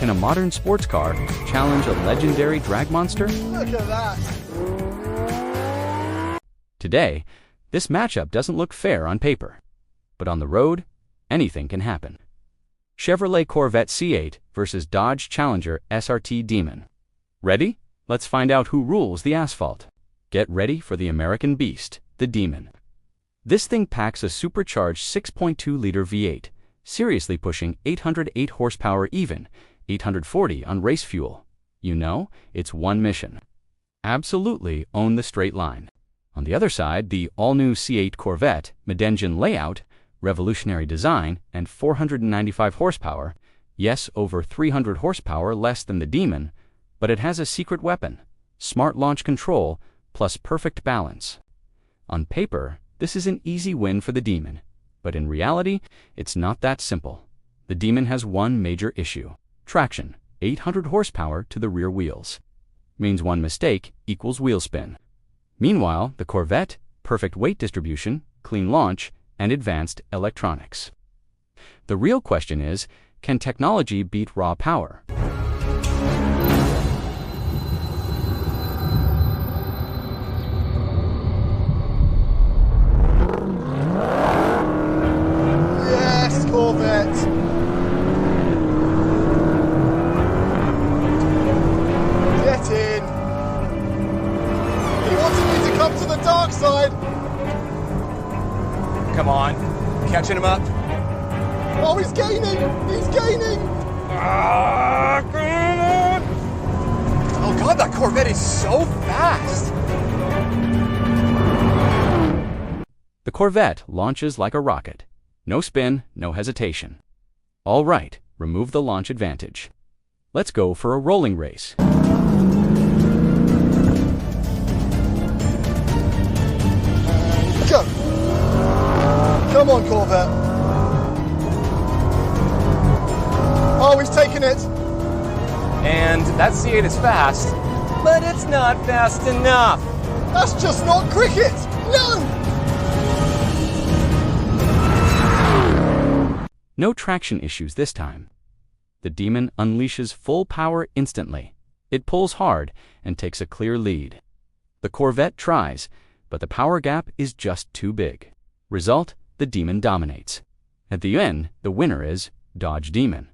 Can a modern sports car challenge a legendary drag monster? Look at that! Today, this matchup doesn't look fair on paper. But on the road, anything can happen. Chevrolet Corvette C8 versus Dodge Challenger SRT Demon. Ready? Let's find out who rules the asphalt. Get ready for the American beast, the Demon. This thing packs a supercharged 6.2-liter V8, seriously pushing 808 horsepower even, 840 on race fuel. You know, it's one mission. Absolutely own the straight line. On the other side, the all-new C8 Corvette, mid-engine layout, revolutionary design, and 495 horsepower, yes, over 300 horsepower less than the Demon, but it has a secret weapon, smart launch control, plus perfect balance. On paper, this is an easy win for the Demon, but in reality, it's not that simple. The Demon has one major issue: traction, 800 horsepower to the rear wheels. Means one mistake equals wheel spin. Meanwhile, the Corvette, perfect weight distribution, clean launch, and advanced electronics. The real question is, can technology beat raw power? Yes, Corvette! Get in! He wanted me to come to the dark side! Come on, catching him up. Oh, he's gaining! He's gaining! Come on! Oh God, that Corvette is so fast! The Corvette launches like a rocket. No spin, no hesitation. All right, remove the launch advantage. Let's go for a rolling race. Go! Come on, Corvette! Oh, he's taking it! And that C8 is fast, but it's not fast enough. That's just not cricket! No! No traction issues this time. The Demon unleashes full power instantly. It pulls hard and takes a clear lead. The Corvette tries, but the power gap is just too big. Result, the Demon dominates. At the end, the winner is Dodge Demon.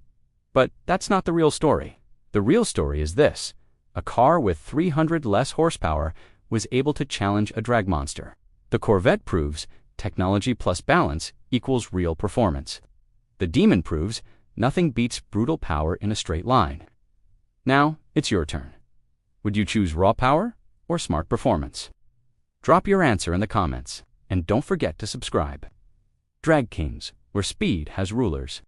But that's not the real story. The real story is this: a car with 300 less horsepower was able to challenge a drag monster. The Corvette proves technology plus balance equals real performance. The Demon proves nothing beats brutal power in a straight line. Now, it's your turn. Would you choose raw power or smart performance? Drop your answer in the comments, and don't forget to subscribe. Drag Kings, where speed has rulers.